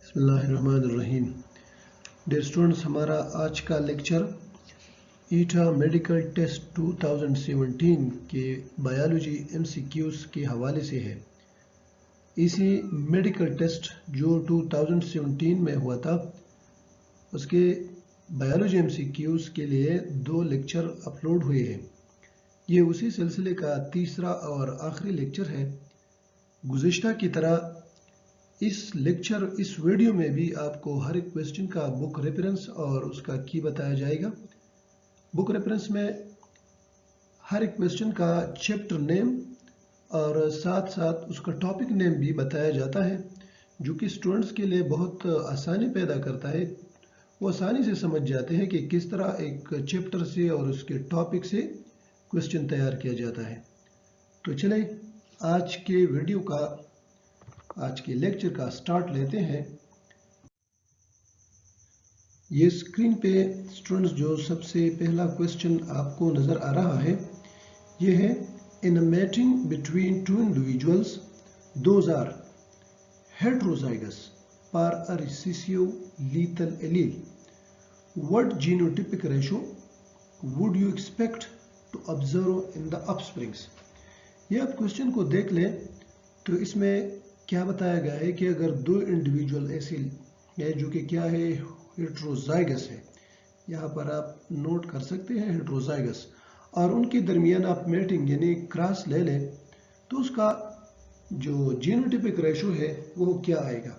बिस्मिल्लाहिर्रहमानिर्रहीम। Dear students, हमारा आज का लेक्चर ईटा मेडिकल टेस्ट 2017 के बायोलॉजी MCQs के हवाले से है। इसी मेडिकल टेस्ट जो 2017 में हुआ था उसके बायोलॉजी MCQs के लिए 2 लेक्चर अपलोड हुए हैं। ये उसी सिलसिले का तीसरा और आखिरी लेक्चर है। गुज़िश्ता की तरह इस वीडियो में भी आपको हर एक क्वेश्चन का बुक रेफरेंस और उसका की बताया जाएगा। बुक रेफरेंस में हर एक क्वेश्चन का चैप्टर नेम और साथ साथ उसका टॉपिक नेम भी बताया जाता है, जो कि स्टूडेंट्स के लिए बहुत आसानी पैदा करता है। वो आसानी से समझ जाते हैं कि किस तरह एक चैप्टर से और उसके टॉपिक से क्वेश्चन तैयार किया जाता है। तो चले आज के लेक्चर का स्टार्ट लेते हैं। ये स्क्रीन पे स्टूडेंट्स जो सबसे पहला क्वेश्चन आपको नजर आ रहा है, ये है in mating between two individuals those are heterozygous for a recessive lethal allele. What genotypic ratio would you expect to observe in the offsprings? ये आप क्वेश्चन को देख लें तो इसमें क्या बताया गया है कि अगर 2 इंडिविजुअल ऐसे है जो कि क्या है हेट्रोजाइगस है, यहाँ पर आप नोट कर सकते हैं हेट्रोजाइगस, और उनके दरमियान आप मैटिंग यानी क्रॉस ले लें तो उसका जो जीनोटिपिक रेशो है वो क्या आएगा।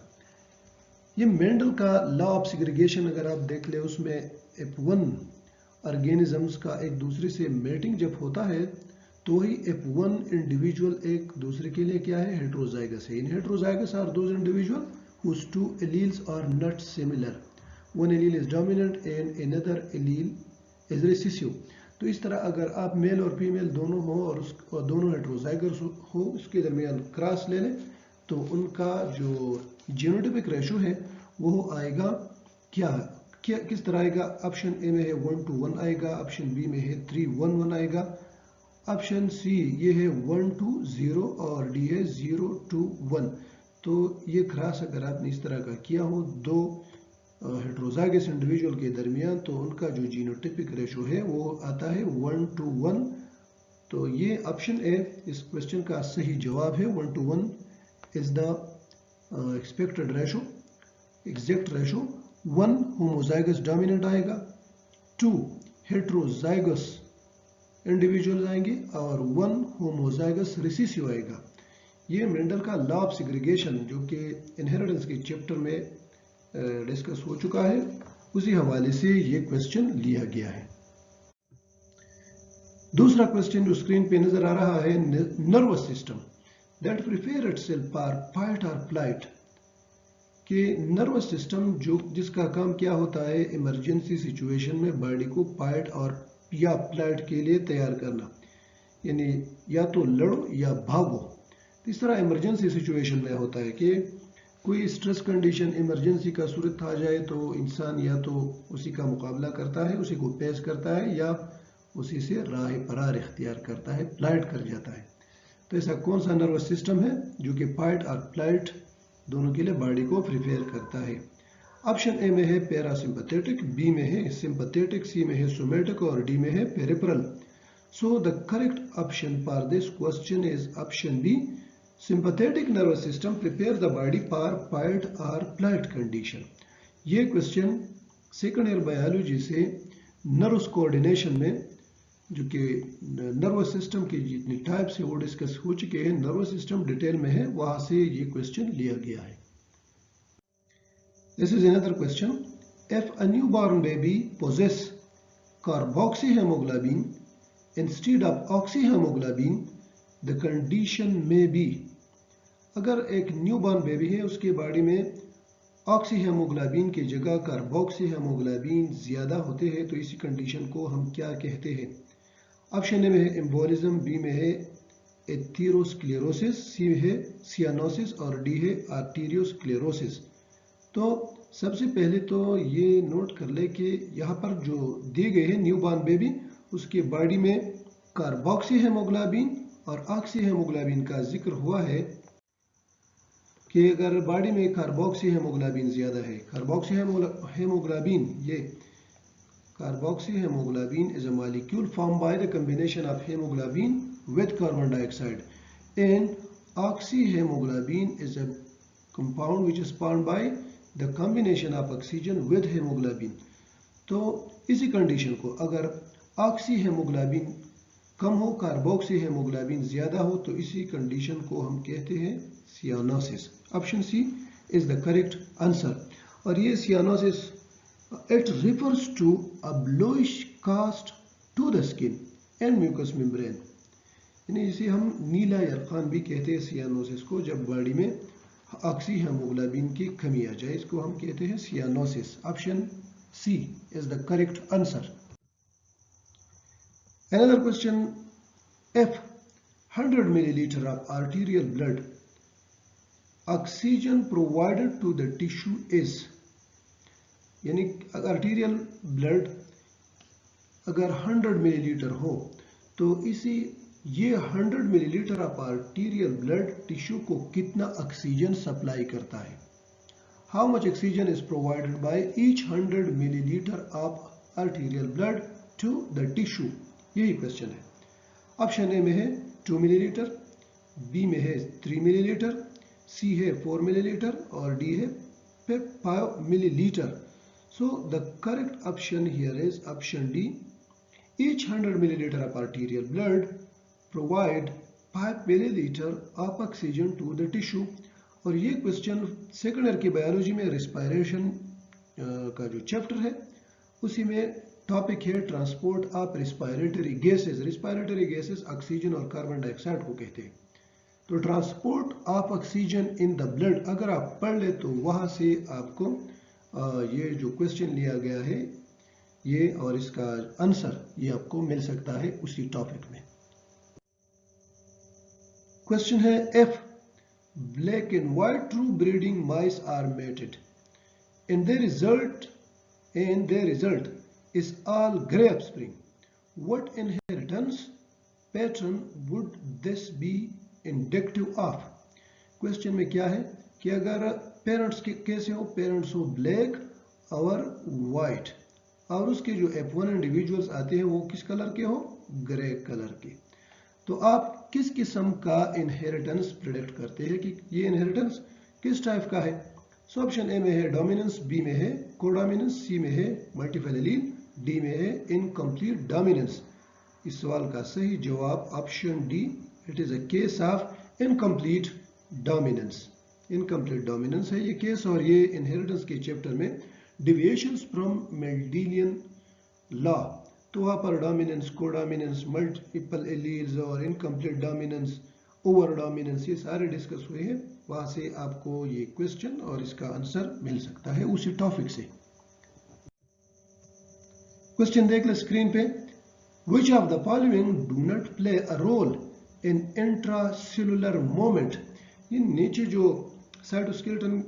ये मेंडल का लॉ ऑफ सेग्रीगेशन अगर आप देख ले, उसमें F1 ऑर्गेनिजम्स का एक दूसरे से मैटिंग जब होता है तो वही F1 इंडिविजुअल एक दूसरे के लिए क्या है हेट्रोजाइगस है। In heterozygous are those individual whose 2 alleles are not similar. One allele is dominant and another allele is recessive. तो इस तरह अगर आप मेल और फीमेल दोनों हो और दोनों हेट्रोजाइगस हो, उसके दरमियान क्रॉस ले लें तो उनका जो जीनोटिपिक रेशो है वो आएगा क्या किस तरह आएगा। ऑप्शन ए में है 1:1 आएगा, ऑप्शन बी में है 3:1:1 आएगा, ऑप्शन सी ये है 1:0 और डी है 0:1। तो ये क्रॉस अगर आपने इस तरह का किया हो 2 हेट्रोजाइगस इंडिविजुअल के दरमियान तो उनका जो जीनोटिपिक रेशो है वो आता है 1:1। तो ये ऑप्शन ए इस क्वेश्चन का सही जवाब है। 1:1 is the expected ratio, exact ratio. 1 homozygous dominant आएगा, 2 हेट्रोजाइगस इंडिविजुअल आएंगे और 1 होमोजाइगस रिसेसिव आएगा। ये मेंडल का लॉ ऑफ सेग्रीगेशन जो कि इनहेरिटेंस के चैप्टर में डिस्कस हो चुका है, उसी हवाले से ये क्वेश्चन लिया गया है। दूसरा क्वेश्चन जो स्क्रीन पे नजर आ रहा है, nervous system that prepare itself for fight और फ्लाइट। कि नर्वस सिस्टम जो जिसका काम क्या होता है इमरजेंसी सिचुएशन में बॉडी को फाइट और या फ्लाइट के लिए तैयार करना, यानी या तो लड़ो या भागो। इस तरह इमरजेंसी सिचुएशन में होता है कि कोई स्ट्रेस कंडीशन इमरजेंसी का सूरत आ जाए तो इंसान या तो उसी का मुकाबला करता है, उसी को पेश करता है, या उसी से राह फरार इख्तियार करता है, फ्लाइट कर जाता है। तो ऐसा कौन सा नर्वस सिस्टम है जो कि फाइट और फ्लाइट दोनों के लिए बॉडी को प्रिपेयर करता है। ऑप्शन ए में है पैरासिम्पथेटिक, बी में है सिंपथेटिक, सी में है सोमेटिक और डी में है peripheral. So the correct option for this question is option B, sympathetic nervous system prepare the body for fight or flight condition। ये क्वेश्चन सेकेंड ईयर बायोलॉजी से nerves coordination में जो कि नर्वस सिस्टम के जितनी types है वो discuss हो चुके हैं, नर्वस सिस्टम डिटेल में है, वहां से ये क्वेश्चन लिया गया है। This is another question. If a newborn baby possess carboxyhemoglobin instead of oxyhemoglobin, the condition may be। अगर एक न्यूबॉर्न बेबी है उसके बॉडी में ऑक्सीहेमोग्लोबिन की जगह कार्बोक्सीहेमोग्लोबिन ज्यादा होते हैं तो इसी कंडीशन को हम क्या कहते हैं। ऑप्शन ए में है एम्बोलिज्म, बी में है एथेरोस्क्लेरोसिस, सी है सियानोसिस और डी है आर्टेरियोस्क्लेरोसिस। तो सबसे पहले तो ये नोट कर ले कि यहाँ पर जो दिए गए हैं न्यूबॉर्न बेबी, उसके बॉडी में कार्बोक्सीहेमोग्लोबिन और ऑक्सीहेमोग्लोबिन का जिक्र हुआ है कि अगर बॉडी में कार्बोक्सी हेमोग्लोबिन ज़्यादा है, कार्बोक्सी हेमोग्लोबिन, ये carboxy hemoglobin is a molecule formed by the combination of hemoglobin with carbon dioxide, and oxyhemoglobin is a compound which is formed by the combination of oxygen with hemoglobin. तो इसी condition को अगर oxy haemoglobin कम हो, carboxy haemoglobin ज़्यादा हो, तो इसी condition को हम कहते हैं cyanosis. Option C is the correct answer. और ये cyanosis it refers to a bluish cast to the skin and mucous membrane. यानी इसे हम नीला यरकान भी कहते हैं सियानोसिस को, जब बॉडी में ऑक्सी हेमोग्लोबिन की कमी आ जाए, इसको हम कहते हैं cyanosis. Option C is the correct answer. Another question, if 100 milliliter of arterial blood oxygen provided to the tissue is, यानी आर्टीरियल ब्लड अगर 100 मिलीलीटर हो तो ये 100 millilitre of arterial blood tissue को कितना ऑक्सीजन सप्लाई करता है. How much oxygen is provided by each 100 millilitre of arterial blood to the tissue, यही क्वेश्चन है. ऑप्शन ए में है 2 मिलीलीटर, बी में है 3 मिलीलीटर, सी है 4 मिलीलीटर और डी है 5 millilitre. So the correct option here is option D. Each 100 milliliter of arterial blood provide 5 milliliter of oxygen to the tissue. और ये क्वेश्चन सेकेंड ईयर की बायोलॉजी में रेस्पिरेशन का जो चैप्टर है उसी में टॉपिक है transport of respiratory gases. Respiratory gases oxygen और कार्बन डाइऑक्साइड को कहते हैं. तो transport of oxygen in the blood अगर आप पढ़ ले तो वहां से आपको ये जो क्वेश्चन लिया गया है ये और इसका आंसर ये आपको मिल सकता है उसी टॉपिक में. क्वेश्चन है, if black and white true breeding mice are mated and their result is all grey offspring, what inheritance pattern would this be indicative of? Question में क्या है कि अगर पेरेंट्स कैसे हो, पेरेंट्स हो ब्लैक और वाइट और उसके जो F1 इंडिविजुअल्स आते हैं वो किस कलर के हो, ग्रे कलर के, तो आप किस किस्म का इनहेरिटेंस प्रेडिक्ट करते हैं कि ये इनहेरिटेंस किस टाइप का है. सो ऑप्शन ए में है डोमिनेंस, बी में है कोडोमिनेंस, सी में है मल्टीपल एलील, डी में है इनकम्प्लीट डोमिनेंस. इस सवाल का सही जवाब option D, it is a case of incomplete dominance. Incomplete dominance है ये केस, और ये इनहेरिटेंस के चैप्टर में डिविएशंस फ्रॉम मेंडेलियन लॉ, तो वहाँ पर डोमिनेंस, कोडोमिनेंस, मल्टीपल एलील्स और इनकम्प्लीट डोमिनेंस, ओवर डोमिनेंस, ये सारे डिस्कस हुए हैं. वहाँ से आपको ये क्वेश्चन और इसका आंसर मिल सकता है उसी टॉपिक से. क्वेश्चन देख ले स्क्रीन पे. Which of the following do not play a role in intracellular movement? ये नीचे जो साइटोस्केलेटन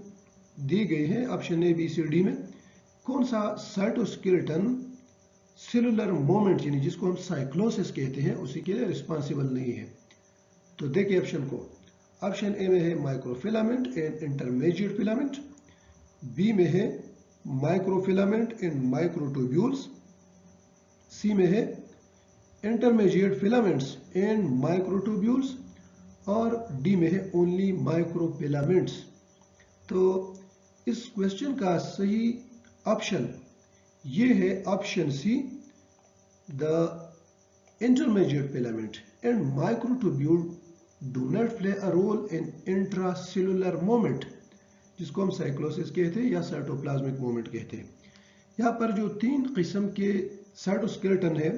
दी गई है option A, B, C, D में कौन सा साइटोस्केलेटन सेलुलर मूवमेंट यानी जिसको हम साइक्लोसिस कहते हैं उसी के लिए रिस्पॉन्सिबल नहीं है. तो देखिए ऑप्शन को. ऑप्शन ए में है microfilament and intermediate filament, B में है माइक्रोफिलामेंट एंड माइक्रोट्यूब्यूल्स, सी में है इंटरमीडिएट फिलामेंट्स एंड माइक्रोट्यूब्यूल्स और डी में है ओनली माइक्रोफिलामेंट्स. तो इस क्वेश्चन का सही ऑप्शन ये है option C, the intermediate filament and microtubule do not play a role in intracellular movement, जिसको हम साइक्लोसिस कहते हैं या साइटोप्लाज्मिक मूवमेंट कहते हैं. यहाँ पर जो 3 किस्म के साइटोस्केलेटन है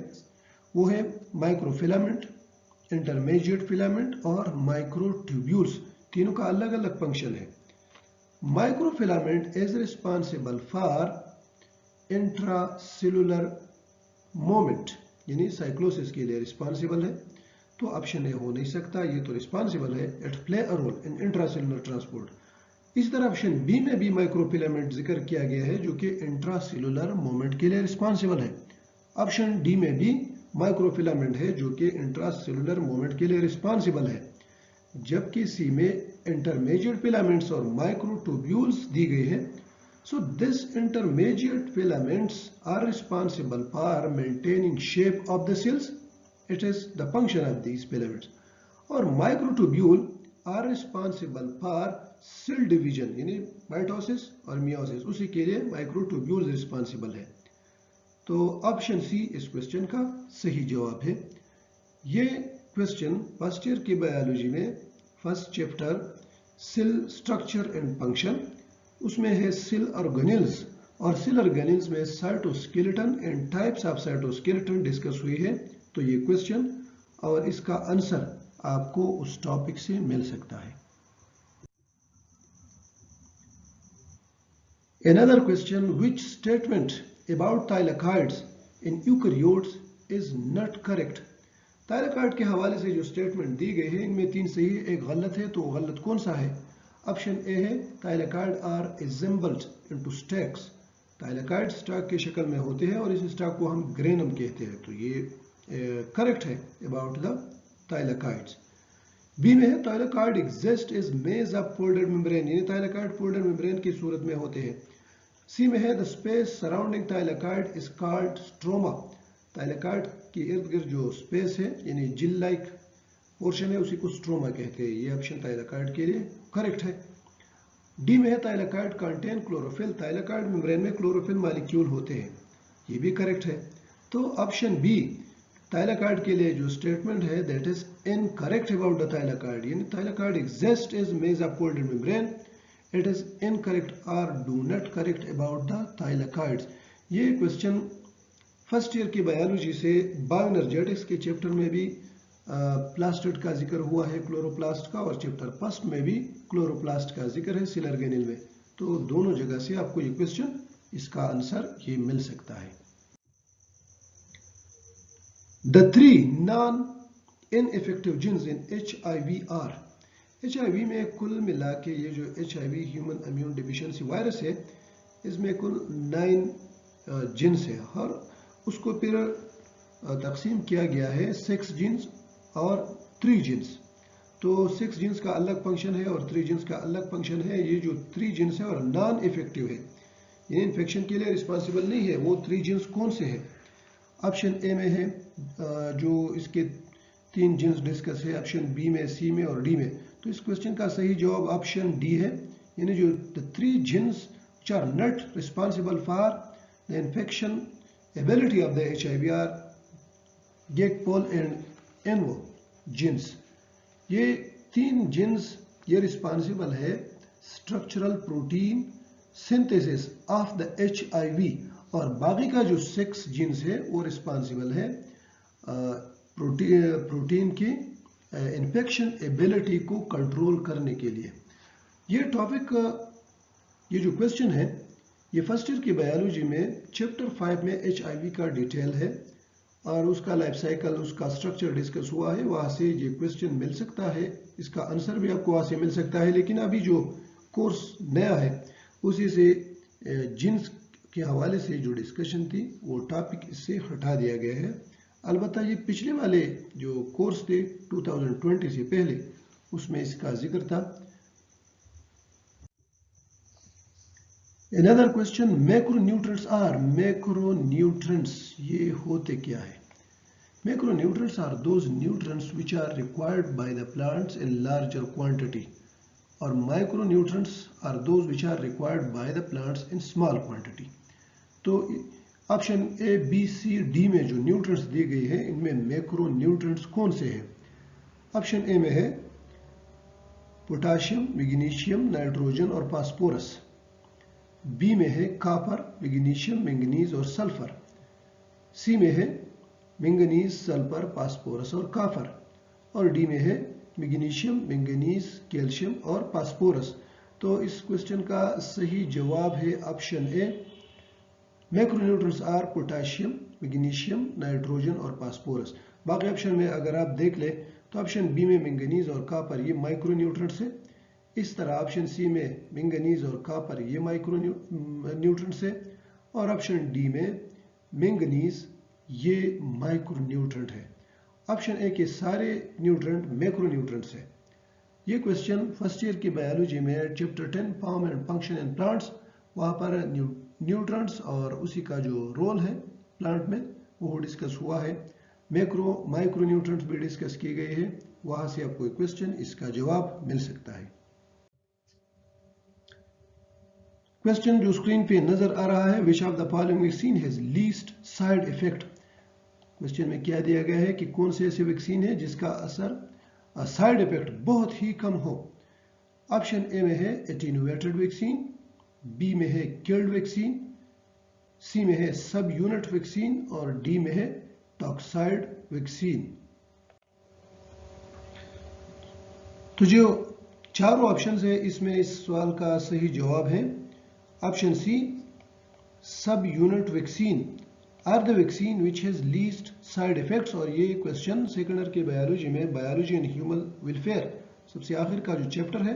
वो है माइक्रोफिलामेंट, इंटरमीडिएट फिलामेंट और माइक्रोट्यूब्यूल्स. तीनों का अलग अलग फंक्शन है. Microfilament is responsible for intracellular movement यानी साइक्लोसिस के लिए रिस्पॉन्सिबल है, तो ऑप्शन ए हो नहीं सकता, ये तो रिस्पॉन्सिबल है, it play a role in intracellular transport. इस तरह ऑप्शन बी में भी माइक्रोफिलामेंट जिक्र किया गया है जो कि इंट्रासेलुलर मूवमेंट के लिए रिस्पॉन्सिबल है. ऑप्शन डी में भी माइक्रोफिलामेंट है जो कि इंट्रासेलुलर मूवमेंट के लिए रिस्पॉन्सिबल है, जबकि सी में इंटरमीडिएट फिलामेंट्स और माइक्रोट्यूब्यूल्स दी गई है. So this intermediate filaments are responsible for maintaining shape of the cells. It is the function of these filaments. और microtubule are responsible for cell division, यानी माइटोसिस और मियोसिस, उसी के लिए माइक्रोट्यूब्यूल्स रिस्पॉन्सिबल है. तो ऑप्शन सी इस question का सही जवाब है. ये क्वेश्चन फर्स्ट ईयर की बायोलॉजी में first chapter cell structure and function, उसमें है सेल ऑर्गेनेल्स, और सेल ऑर्गेनेल्स में cytoskeleton and types of cytoskeleton discuss हुई है. तो ये क्वेश्चन और इसका आंसर आपको उस टॉपिक से मिल सकता है. Another question, which statement about thylakoids in eukaryotes is not correct? Thylakoid के हवाले से जो स्टेटमेंट दी गई है इनमें 3 सही है, 1 गलत है. तो गलत कौन सा है? ऑप्शन ए है thylakoid are assembled into stacks. Thylakoid stack की शक्ल में होते हैं और इस स्टैक को हम ग्रेनम कहते हैं. तो ये करेक्ट है अबाउट द थाइलाकॉइड्स. बी में है thylakoid exist is maze of folded membrane, यानी थाइलाकॉइड फोल्डेड मेम्ब्रेन की सूरत में होते हैं. सी में है the space surrounding thylakoid is called stroma. Thylakoid के इर्द गिर्द जो स्पेस है यानी जिल लाइक पोर्शन है उसी को स्ट्रोमा कहते हैं. ये ऑप्शन थाइलाकॉइड के लिए करेक्ट है. डी में है thylakoid contain chlorophyll. Thylakoid membrane में क्लोरोफिल मॉलिक्यूल होते हैं, ये भी करेक्ट है. तो ऑप्शन बी थाइलाकॉइड के लिए जो स्टेटमेंट है that is incorrect about the thylakoid, यानी thylakoid exist is maze of folded membrane, it is incorrect और do not correct about the thylakoids. ये क्वेश्चन फर्स्ट ईयर की बायोलॉजी से बायोएनर्जेटिक्स के चैप्टर में भी प्लास्टिड का जिक्र हुआ है, क्लोरोप्लास्ट का, और चैप्टर फर्स्ट में भी क्लोरोप्लास्ट का जिक्र है सेल ऑर्गेनेल में. तो दोनों जगह से आपको ये क्वेश्चन, इसका आंसर ये मिल सकता है. The 3 non-ineffective genes in HIV are. HIV में कुल मिला के ये जो HIV human immune deficiency virus है इसमें कुल 9 जीन्स है और उसको फिर तकसीम किया गया है 6 जीन्स और 3 जीन्स. तो 6 जीन्स का अलग फंक्शन है और 3 जीन्स का अलग फंक्शन है. ये जो 3 जीन्स है और नॉन इफेक्टिव है, ये इन्फेक्शन के लिए रिस्पॉन्सिबल नहीं है. वो 3 जीन्स कौन से हैं? ऑप्शन ए में है जो इसके 3 जीन्स डिस्कस है, ऑप्शन बी में, सी में और डी में. तो इस क्वेश्चन का सही जवाब ऑप्शन डी है, यानी जो 3 jeans which are not responsible for the infection ability of the HIV are GEC-POL and NO genes. ये 3 जीन्स ये रिस्पॉन्सिबल है structural protein synthesis of the HIV, और बाकी का जो 6 जीन्स है वो रिस्पॉन्सिबल है प्रोटीन की इन्फेक्शन एबिलिटी को कंट्रोल करने के लिए. ये टॉपिक, ये जो क्वेश्चन है ये फर्स्ट ईयर की बायोलॉजी में चैप्टर 5 में HIV का डिटेल है और उसका लाइफ साइकिल, उसका स्ट्रक्चर डिस्कस हुआ है. वहाँ से ये क्वेश्चन मिल सकता है, इसका आंसर भी आपको वहाँ से मिल सकता है. लेकिन अभी जो कोर्स नया है उसी से जीन्स के हवाले से जो डिस्कशन थी वो टॉपिक इससे हटा दिया गया है. अलबत्ता ये पिछले वाले जो कोर्स थे 2020 से पहले उसमें इसका जिक्र था. Another question, macronutrients are. Macronutrients ये होते क्या है? Macronutrients are those nutrients which are required by the plants in larger quantity, और micronutrients are those which are required by the plants in small quantity. तो option A, B, C, D में जो nutrients दी गई है इनमें macronutrients कौन से हैं? ऑप्शन ए में है पोटाशियम, मैग्नीशियम, नाइट्रोजन और फास्फोरस. बी में है कॉपर, मैग्नीशियम, मैंगनीज और सल्फर. सी में है मैंगनीज, सल्फर, फास्फोरस और कॉपर. और डी में है मैग्नीशियम, मैंगनीज, कैल्शियम और फास्फोरस. तो इस क्वेश्चन का सही जवाब है option A. Macronutrients are potassium, magnesium, nitrogen और फास्फोरस. बाकी ऑप्शन में अगर आप देख ले तो ऑप्शन बी में मैंगनीज और कॉपर ये माइक्रोन्यूट्रिएंट्स है. इस तरह ऑप्शन सी में मैंगनीज और कॉपर ये माइक्रोन्यूट्रिएंट्स है और ऑप्शन डी में मैंगनीज ये माइक्रोन्यूट्रिएंट है. ऑप्शन ए के सारे न्यूट्रिएंट मैक्रोन्यूट्रिएंट्स है. ये क्वेश्चन फर्स्ट ईयर की बायोलॉजी में chapter 10 form and function in plants, वहाँ पर न्यूट्रंट्स और उसी का जो रोल है प्लांट में वो डिस्कस हुआ है। मैक्रो माइक्रो न्यूट्रंट्स भी डिस्कस किए गए हैं। वहाँ से आपको एक क्वेश्चन इसका जवाब मिल सकता है। क्वेश्चन जो स्क्रीन पे नजर आ रहा है, which of the following vaccine has least side effect. Question में क्या दिया गया है कि कौन से ऐसे वैक्सीन है जिसका असर साइड इफेक्ट बहुत ही कम हो। ऑप्शन ए में है एटेन्यूएटेड वैक्सीन, बी में है किल्ड वैक्सीन, सी में है सब यूनिट वैक्सीन और डी में है टॉक्साइड वैक्सीन। तो जो चारों ऑप्शन है इसमें इस सवाल का सही जवाब है option C, sub unit vaccine are the vaccine which has least side effects. और ये क्वेश्चन सेकंड ईयर के बायोलॉजी में बायोलॉजी एंड ह्यूमन वेलफेयर सबसे आखिर का जो चैप्टर है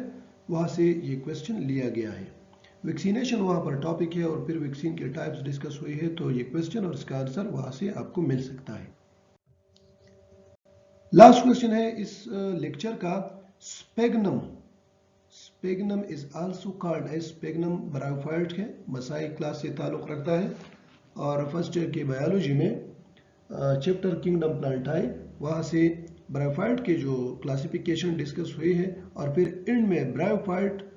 वहां से ये क्वेश्चन लिया गया है। वैक्सीनेशन वहां पर टॉपिक है और फिर वैक्सीन के टाइप्स डिस्कस हुई है, तो ये क्वेश्चन और इसका आंसर वहां से आपको मिल सकता है। लास्ट क्वेश्चन है इस लेक्चर का, sphagnum. Sphagnum is also called as sphagnum bryophyte है, मसाई क्लास से ताल्लुक रखता है और फर्स्ट ईयर की बायोलॉजी में चैप्टर किंगडम प्लांटाई वहां से ब्रायोफाइट के जो क्लासिफिकेशन डिस्कस हुई है और फिर एंड में ब्रायोफाइट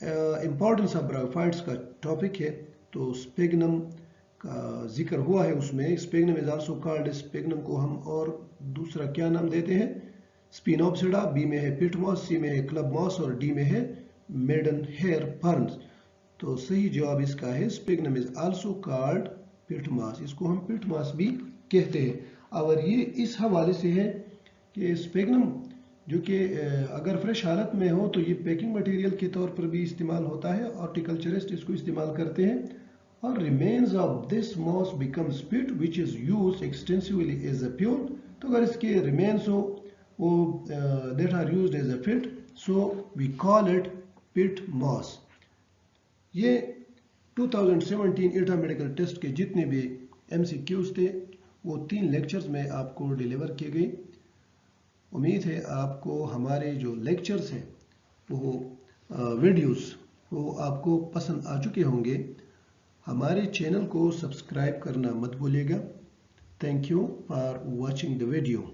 इंपॉर्टेंस ऑफ ब्रायोफाइट्स का टॉपिक है, तो स्पेगनम का जिक्र हुआ है उसमें। Sphagnum is also called, sphagnum को हम और दूसरा क्या नाम देते हैं, स्पिनोप्सिडा, बी में है पिट मॉस, सी में है क्लब मॉस और डी में है मेडन हेयर फर्न्स। तो सही जवाब इसका है sphagnum is also called peat moss, इसको हम पिट मॉस भी कहते हैं। और ये इस हवाले से है कि स्पेगनम जो कि अगर फ्रेश हालत में हो तो ये पैकिंग मटेरियल के तौर पर भी इस्तेमाल होता है, हॉर्टिकल्चरिस्ट इसको इस्तेमाल करते हैं। और remains of this moss become peat which is used extensively as a fuel. तो अगर इसके रिमेन्स हो वो that are used as a peat, so we call it peat moss. ये 2017 ईटा मेडिकल टेस्ट के जितने भी MCQs थे वो 3 लेक्चर्स में आपको डिलीवर किए गए। उम्मीद है आपको हमारे जो लेक्चर्स हैं वो वीडियोस वो आपको पसंद आ चुके होंगे। हमारे चैनल को सब्सक्राइब करना मत भूलिएगा। Thank you for watching the video.